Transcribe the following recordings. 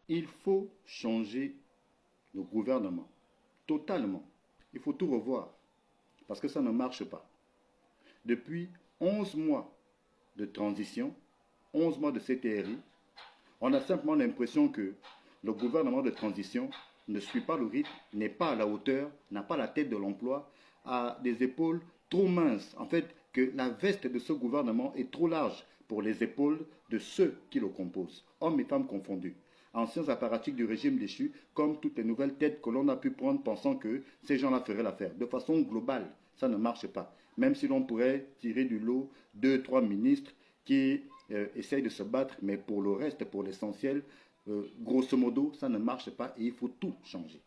Il faut changer le gouvernement, totalement. Il faut tout revoir, parce que ça ne marche pas. Depuis 11 mois de transition, 11 mois de CTRI, on a simplement l'impression que le gouvernement de transition ne suit pas le rythme, n'est pas à la hauteur, n'a pas la tête de l'emploi, a des épaules trop minces. En fait, que la veste de ce gouvernement est trop large pour les épaules de ceux qui le composent, hommes et femmes confondus. Anciens apparatchiks du régime déchu, comme toutes les nouvelles têtes que l'on a pu prendre pensant que ces gens-là feraient l'affaire. De façon globale, ça ne marche pas. Même si l'on pourrait tirer du lot 2, 3 ministres qui essayent de se battre, mais pour le reste, pour l'essentiel, grosso modo, ça ne marche pas et il faut tout changer.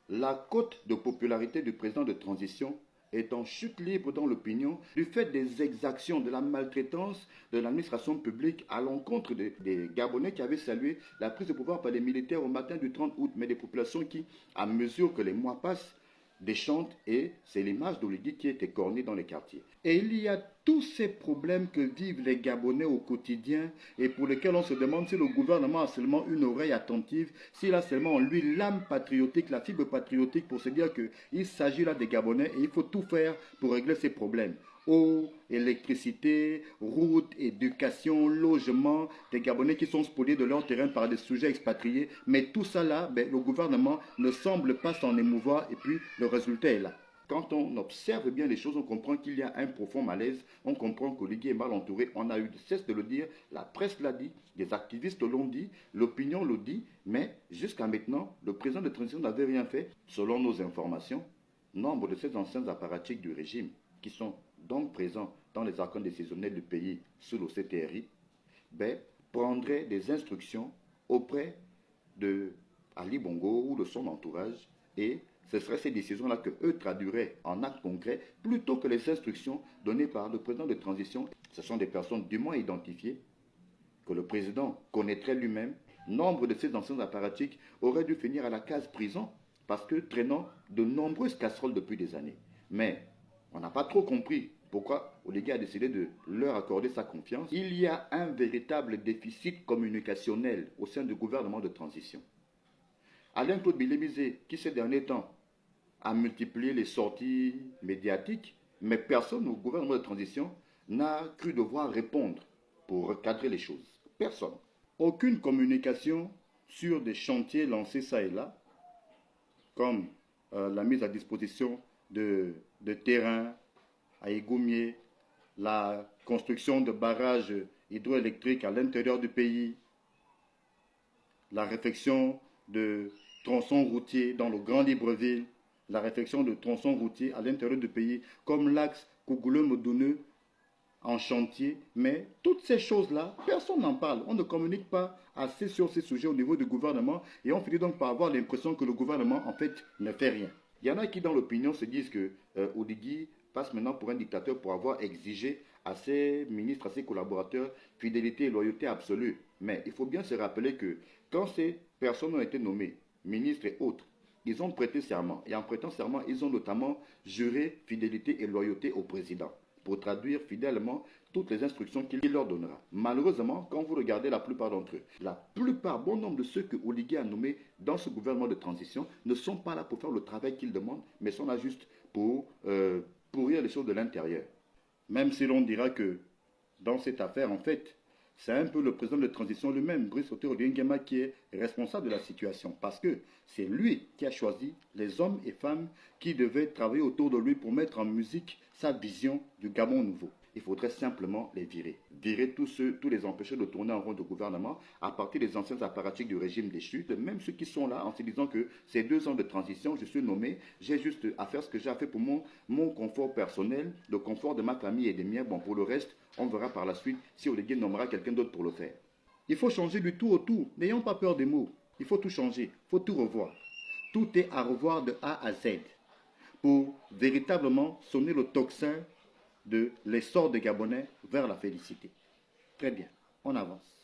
La cote de popularité du président de transition est en chute libre dans l'opinion du fait des exactions, de la maltraitance de l'administration publique à l'encontre des Gabonais qui avaient salué la prise de pouvoir par les militaires au matin du 30 août, mais des populations qui, à mesure que les mois passent, déchantent et c'est l'image d'Oligui qui est écornée dans les quartiers. Et il y a tous ces problèmes que vivent les Gabonais au quotidien et pour lesquels on se demande si le gouvernement a seulement une oreille attentive, s'il a seulement en lui l'âme patriotique, la fibre patriotique pour se dire qu'il s'agit là des Gabonais et il faut tout faire pour régler ces problèmes. Eau, électricité, route, éducation, logement, des Gabonais qui sont spoliés de leur terrain par des sujets expatriés. Mais tout ça là, le gouvernement ne semble pas s'en émouvoir et puis le résultat est là. Quand on observe bien les choses, on comprend qu'il y a un profond malaise. On comprend qu'Oligui est mal entouré. On a eu de cesse de le dire. La presse l'a dit. Les activistes l'ont dit. L'opinion le dit. Mais jusqu'à maintenant, le président de transition n'avait rien fait. Selon nos informations, nombre de ces anciens apparatchiks du régime qui sont donc présents dans les arcanes décisionnels du pays sous le CTRI, prendraient des instructions auprès de Ali Bongo ou de son entourage et ce seraient ces décisions-là qu'eux traduiraient en actes concrets plutôt que les instructions données par le président de transition. Ce sont des personnes dûment identifiées que le président connaîtrait lui-même. Nombre de ces anciens apparatchiks auraient dû finir à la case prison parce que traînant de nombreuses casseroles depuis des années. Mais on n'a pas trop compris pourquoi Oligui a décidé de leur accorder sa confiance. Il y a un véritable déficit communicationnel au sein du gouvernement de transition. Alain-Claude Bilemizé, qui ces derniers temps a multiplié les sorties médiatiques, mais personne au gouvernement de transition n'a cru devoir répondre pour recadrer les choses. Personne. Aucune communication sur des chantiers lancés ça et là, comme la mise à disposition de terrains à Igoumié, la construction de barrages hydroélectriques à l'intérieur du pays, la réfection de tronçons routiers dans le Grand Libreville, la réfection de tronçons routiers à l'intérieur du pays, comme l'axe Kougouleu-Modouneux en chantier. Mais toutes ces choses-là, personne n'en parle. On ne communique pas assez sur ces sujets au niveau du gouvernement et on finit donc par avoir l'impression que le gouvernement, en fait, ne fait rien. Il y en a qui, dans l'opinion, se disent que Oligui passe maintenant pour un dictateur pour avoir exigé à ses ministres, à ses collaborateurs, fidélité et loyauté absolue. Mais il faut bien se rappeler que quand ces personnes ont été nommées, ministres et autres, ils ont prêté serment. Et en prêtant serment, ils ont notamment juré fidélité et loyauté au président pour traduire fidèlement toutes les instructions qu'il leur donnera. Malheureusement, quand vous regardez la plupart d'entre eux, la plupart, bon nombre de ceux que Oligui a nommés dans ce gouvernement de transition ne sont pas là pour faire le travail qu'ils demandent, mais sont là juste pour pourrir les choses de l'intérieur. Même si l'on dira que dans cette affaire, en fait, c'est un peu le président de transition lui-même, Brice Ottero Nguema, qui est responsable de la situation. Parce que c'est lui qui a choisi les hommes et femmes qui devaient travailler autour de lui pour mettre en musique sa vision du Gabon nouveau. Il faudrait simplement les virer. Virer tous les empêcher de tourner en rond de gouvernement à partir des anciens apparatchiks du régime déchu, même ceux qui sont là en se disant que ces 2 ans de transition, je suis nommé, j'ai juste à faire ce que j'ai à faire pour mon confort personnel, le confort de ma famille et des miens. Bon, pour le reste, on verra par la suite si Oligui nommera quelqu'un d'autre pour le faire. Il faut changer du tout au tout. N'ayons pas peur des mots. Il faut tout changer. Il faut tout revoir. Tout est à revoir de A à Z pour véritablement sonner le tocsin de l'essor des Gabonais vers la félicité. Très bien, on avance.